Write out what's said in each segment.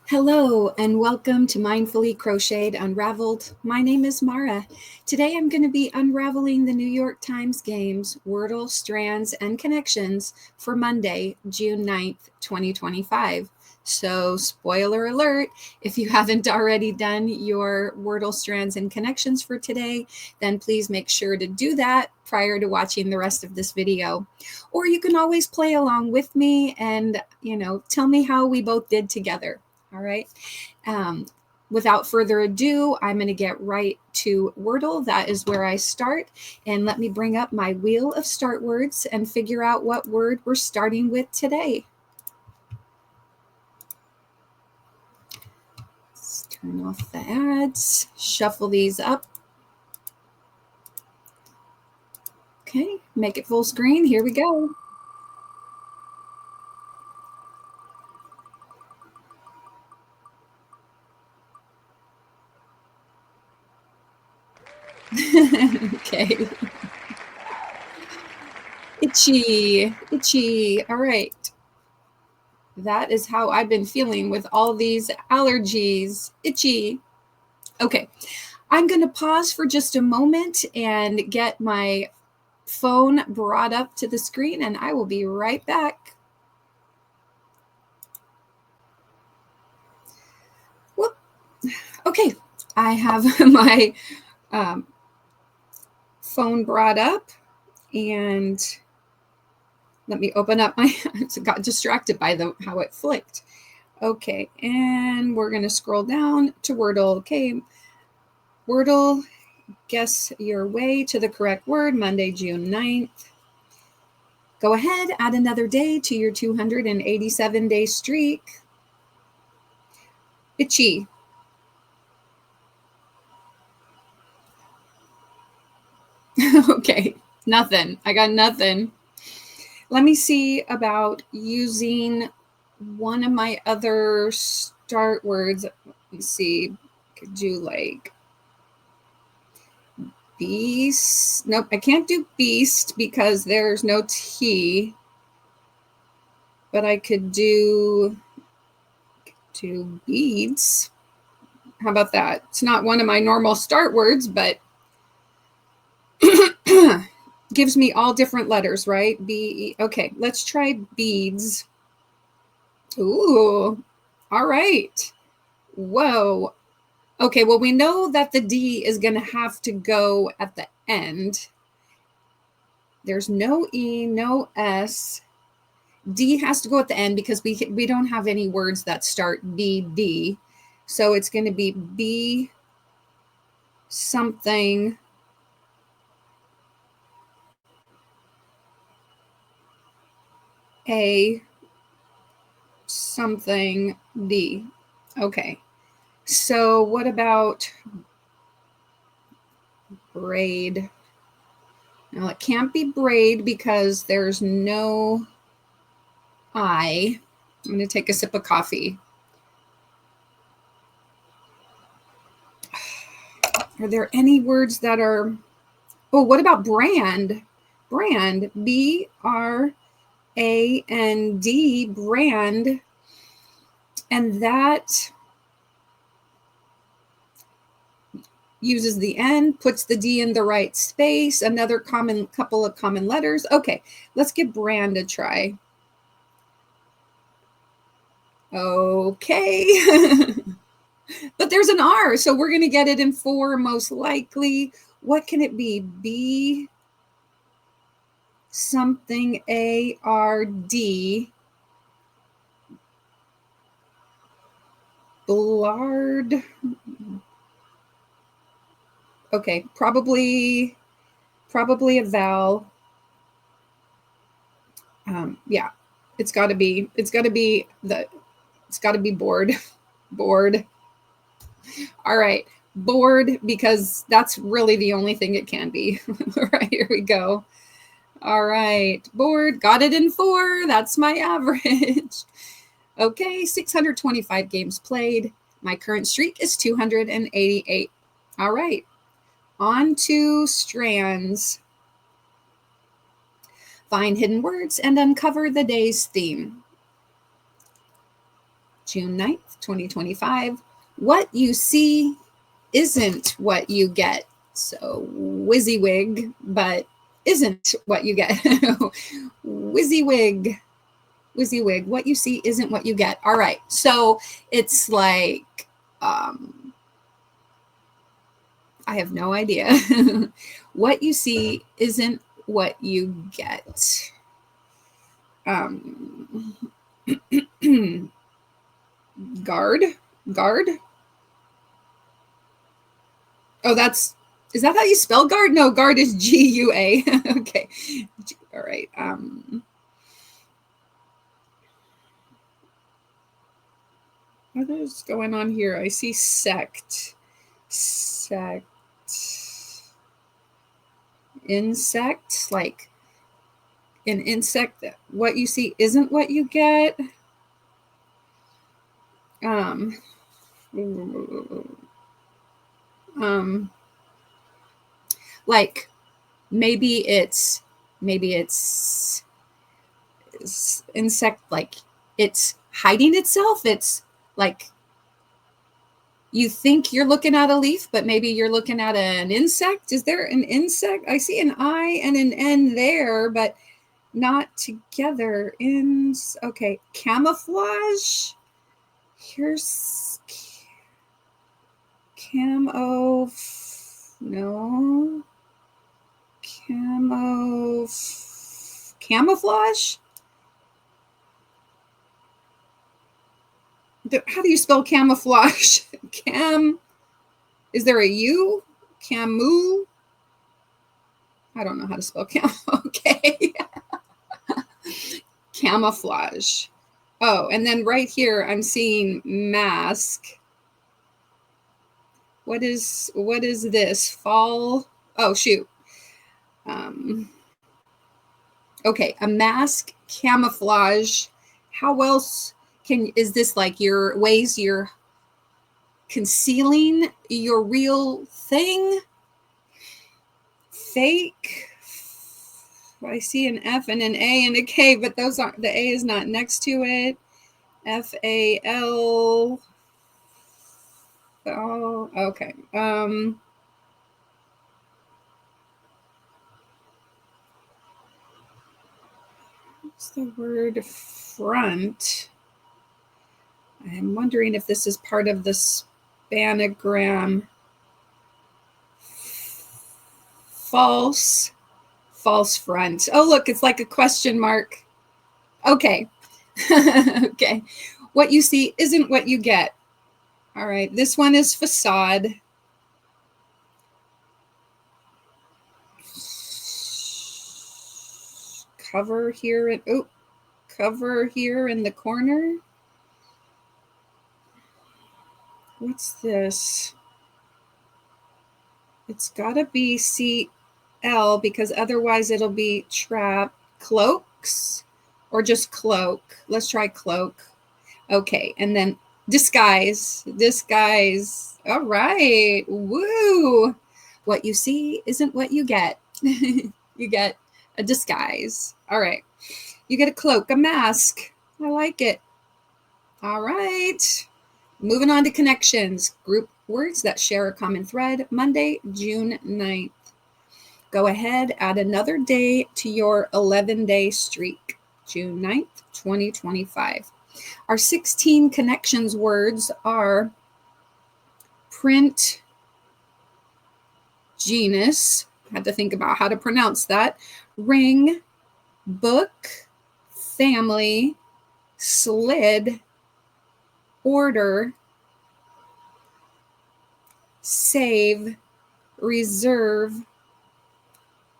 Hello and welcome to Mindfully Crocheted Unraveled. My name is Mara. Today I'm going to be unraveling the New York Times games WORDLE, STRANDS, and Connections for Monday, June 9th, 2025. So spoiler alert, if you haven't already done your WORDLE, STRANDS, and Connections for today, then please make sure to do that prior to watching the rest of this video. Or you can always play along with me and, tell me how we both did together. All right. Without further ado, I'm going to get right to WORDLE. That is where I start. And let me bring up my wheel of start words and figure out what word we're starting with today. Let's turn off the ads, shuffle these up. Okay, make it full screen. Here we go. Okay. Itchy. All right. That is how I've been feeling with all these allergies. Itchy. Okay. I'm going to pause for just a moment and get my phone brought up to the screen, and I will be right back. Whoop. Okay. I have my phone brought up, and let me open up my, got distracted by how it flicked. Okay, and we're going to scroll down to WORDLE. Okay, WORDLE, guess your way to the correct word, Monday, June 9th. Go ahead, add another day to your 287-day streak. Itchy. Okay, nothing. I got nothing. Let me see about using one of my other start words. Let me see. Could do like beast. Nope, I can't do beast because there's no T. But I could do beads. How about that? It's not one of my normal start words, but gives me all different letters, right? B-E. Okay, let's try beads. Ooh, all right. Whoa. Okay, well, we know that the D is going to have to go at the end. There's no E, no S. D has to go at the end because we don't have any words that start D. So it's going to be B something. A something D. Okay. So what about braid? Now it can't be braid because there's no I. I'm going to take a sip of coffee. Are there any words that are... Oh, what about brand? Brand. B-R-A-N-D, brand. And that uses the N, puts the D in the right space, another couple of common letters. Okay, let's give brand a try. Okay. But there's an R, so we're going to get it in 4 most likely. What can it be? B something A-R-D. Blard. Okay, probably a vowel. Yeah, it's got to be board. Board. All right, board, because that's really the only thing it can be. All right, here we go. All right, board, got it in 4. That's my average. Okay, 625 games played. My current streak is 288. All right, on to strands. Find hidden words and uncover the day's theme. June 9th, 2025. What you see isn't what you get. So WYSIWYG, but isn't what you get. WYSIWYG. WYSIWYG. What you see isn't what you get. All right. So it's like, I have no idea. What you see isn't what you get. Guard. Oh, is that how you spell guard? No, guard is G-U-A. Okay. All right. What is going on here? I see sect. Insect, like an insect. What you see isn't what you get. Like maybe it's insect, like it's hiding itself. It's like you think you're looking at a leaf, but maybe you're looking at an insect. Is there an insect? I see an I and an N there, but not together. Okay, camouflage. Here's camouflage. How do you spell camouflage? Is there a U? Camu? I don't know how to spell okay. Camouflage. Oh, and then right here, I'm seeing mask. What is this? Fall? Oh, shoot. Okay, a mask, camouflage. How else is this like your ways you're concealing your real thing? Fake. I see an F and an A and a K, but those aren't, the A is not next to it. F-A-L. Oh, okay. What's the word front? I'm wondering if this is part of the spanogram. False front. Oh, look, it's like a question mark. Okay. Okay. What you see isn't what you get. All right. This one is facade. Cover here. Cover here in the corner. What's this? It's got to be CL because otherwise it'll be trap. Cloaks or just cloak. Let's try cloak. Okay. And then disguise. All right. Woo. What you see isn't what you get. You get a disguise. All right. You get a cloak, a mask. I like it. All right. Moving on to connections. Group words that share a common thread. Monday, June 9th. Go ahead, add another day to your 11-day streak. June 9th, 2025. Our 16 connections words are print, genus. I had to think about how to pronounce that. Ring, book, family, slid, order, save, reserve,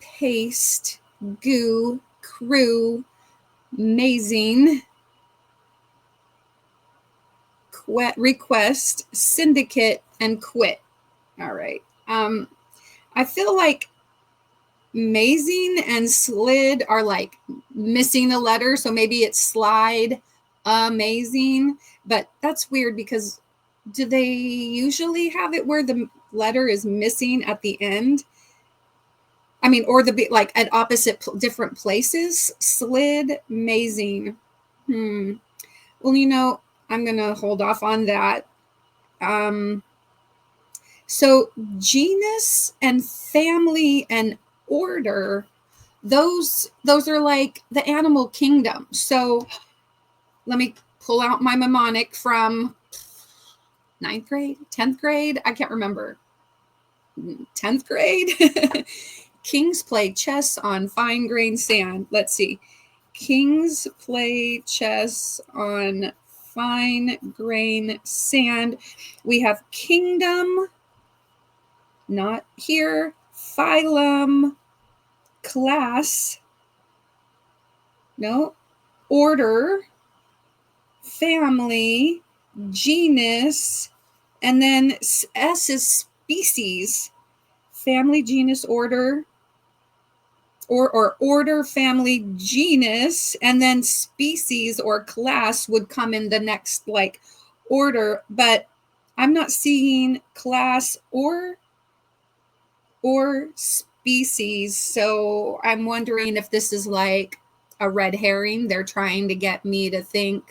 paste, goo, crew, amazing, request, syndicate, and quit. All right. I feel like amazing and slid are like missing a letter. So maybe it's slide, amazing. But that's weird because do they usually have it where the letter is missing at the end? I mean, or like at opposite different places. Slid, amazing. Well, I'm going to hold off on that. So genus and family and order, those are like the animal kingdom. So let me pull out my mnemonic from 9th grade, 10th grade. I can't remember. 10th grade. Kings play chess on fine grained sand. Let's see. Kings play chess on fine grain sand. We have kingdom, not here, phylum, class, no, order, family, genus, and then S is species, family, genus, order, or order, family, genus, and then species or class would come in the next like order, but I'm not seeing class or species. So I'm wondering if this is like a red herring. They're trying to get me to think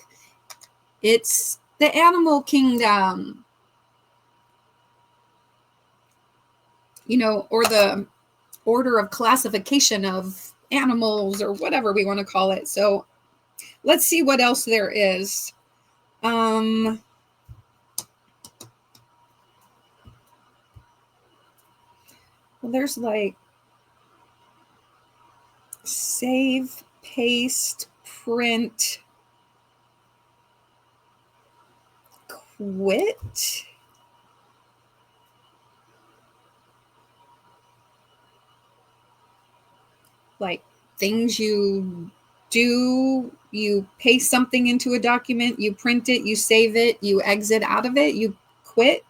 it's the animal kingdom, you know, or the order of classification of animals or whatever we want to call it. So let's see what else there is. Well, there's like save, paste, print, quit. Like things you do, you paste something into a document, you print it, you save it, you exit out of it, you quit.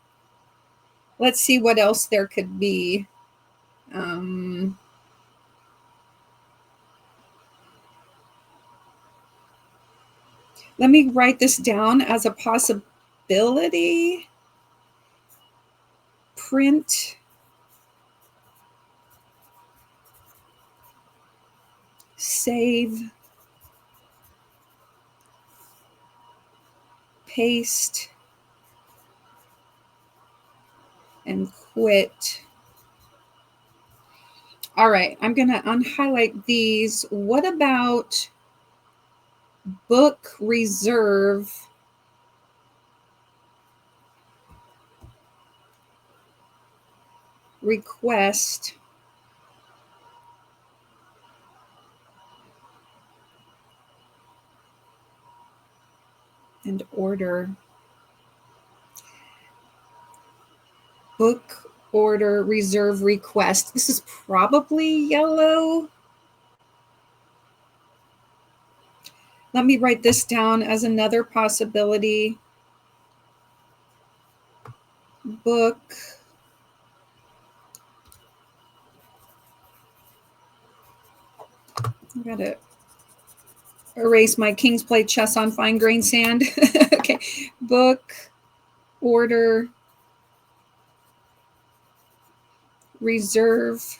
Let's see what else there could be. Let me write this down as a possibility. Print, save, paste, and quit. All right, I'm going to unhighlight these. What about book reserve? Request. And order. Book order reserve request. This is probably yellow. Let me write this down as another possibility. Book I gotta erase my Kings play chess on fine grain sand. Okay, book order reserve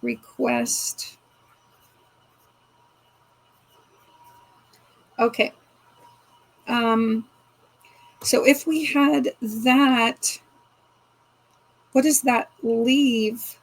request. Okay. So if we had that, what does that leave?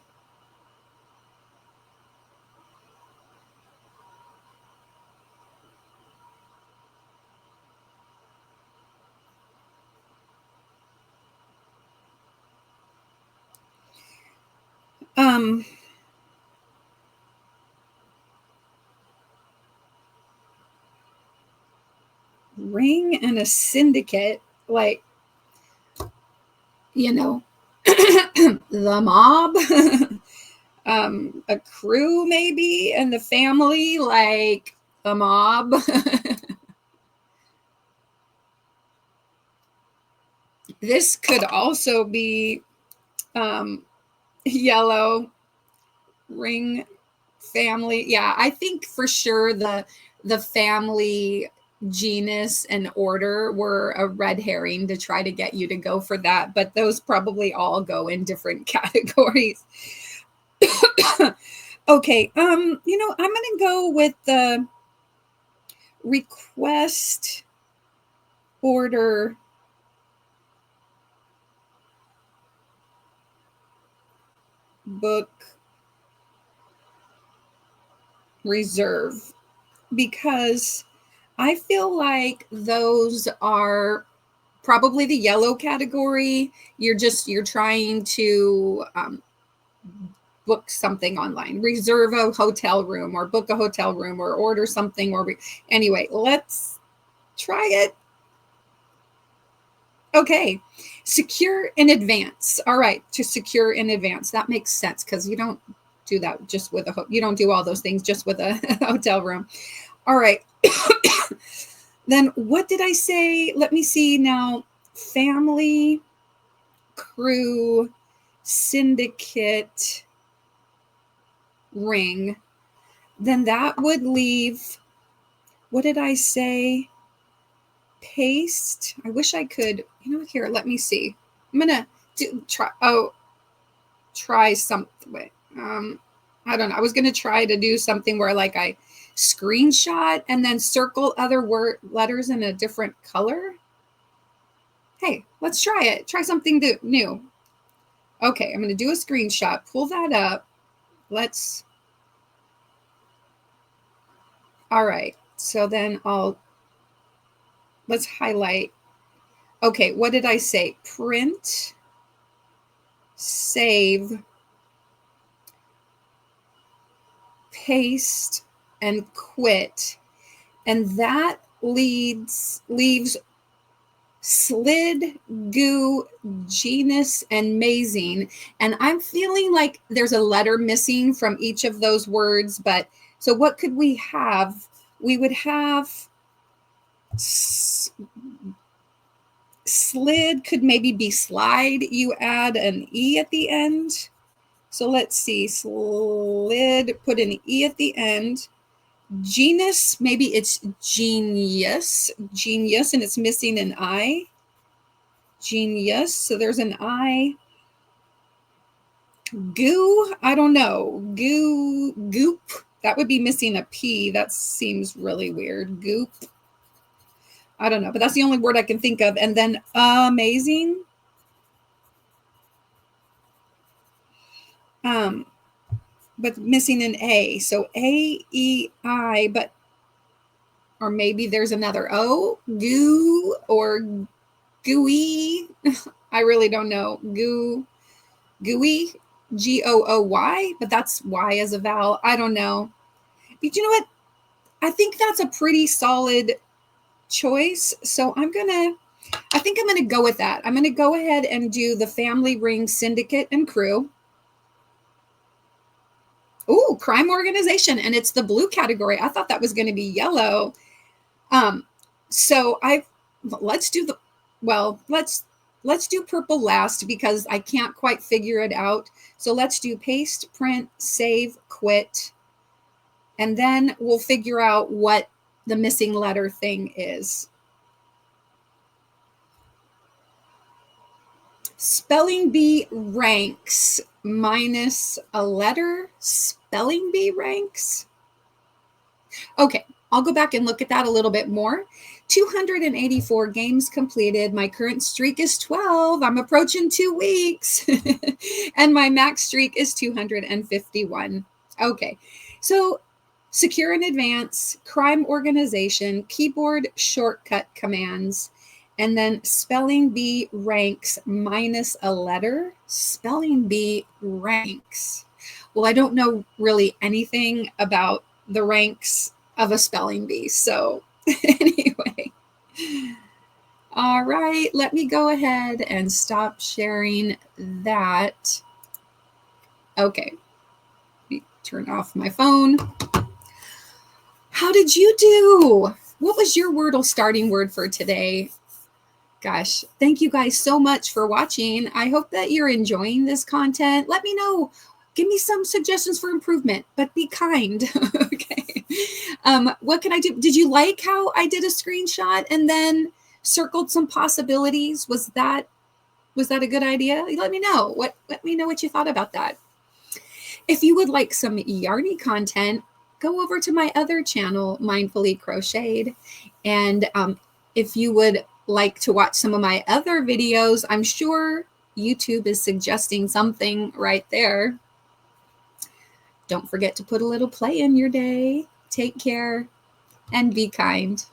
Ring and a syndicate, like, you know, the mob, a crew maybe, and the family, like the mob. This could also be yellow. Ring, family. Yeah, I think for sure the family, genus, and order were a red herring to try to get you to go for that, but those probably all go in different categories. Okay, you know, I'm gonna go with the request order book reserve, because I feel like those are probably the yellow category. You're trying to book something online, reserve a hotel room or book a hotel room or order something, or anyway, let's try it. Okay, secure in advance. All right, to secure in advance. That makes sense because you don't do that just with you don't do all those things just with a hotel room. All right. Then what did I say? Let me see now. Family, crew, syndicate, ring. Then that would leave, what did I say? Paste. I wish I could, here, let me see. I'm going to try something. I don't know. I was going to try to do something where like I screenshot and then circle other letters in a different color. Hey, let's try it. Try something new. Okay, I'm going to do a screenshot. Pull that up. All right. So then let's highlight. Okay, what did I say? Print, save, paste, and quit. And that leaves slid, goo, genus, and mazing. And I'm feeling like there's a letter missing from each of those words. But so what could we have? We would have slid could maybe be slide. You add an E at the end. So let's see, slid, put an E at the end. Genus, maybe it's genius, and it's missing an I. Genius, so there's an I. Goo, I don't know. Goop, that would be missing a P. That seems really weird. Goop. I don't know, but that's the only word I can think of. And then amazing. But missing an A. So A-E-I, but, or maybe there's another O, goo or gooey. I really don't know. Gooey, G-O-O-Y, but that's Y as a vowel. I don't know. But you know what? I think that's a pretty solid choice. So I think I'm going to go with that. I'm going to go ahead and do the family, ring, syndicate, and crew. Ooh, crime organization, and it's the blue category. I thought that was going to be yellow. So let's do purple last because I can't quite figure it out. So let's do paste, print, save, quit, and then we'll figure out what the missing letter thing is. Spelling bee ranks minus a letter. Spelling bee ranks. Okay, I'll go back and look at that a little bit more. 284 games completed. My current streak is 12. I'm approaching 2 weeks. And my max streak is 251. Okay, so secure in advance, crime organization, keyboard shortcut commands, and then spelling bee ranks minus a letter. Spelling bee ranks. Well, I don't know really anything about the ranks of a spelling bee. So anyway, all right, let me go ahead and stop sharing that. Okay, let me turn off my phone. How did you do? What was your Wordle starting word for today? Gosh, thank you guys so much for watching. I hope that you're enjoying this content. Let me know. Give me some suggestions for improvement, but be kind. Okay. What can I do? Did you like how I did a screenshot and then circled some possibilities? Was that a good idea? Let me know. Let me know what you thought about that. If you would like some Yarny content, go over to my other channel, Mindfully Crocheted. And if you would like to watch some of my other videos, I'm sure YouTube is suggesting something right there. Don't forget to put a little play in your day. Take care and be kind.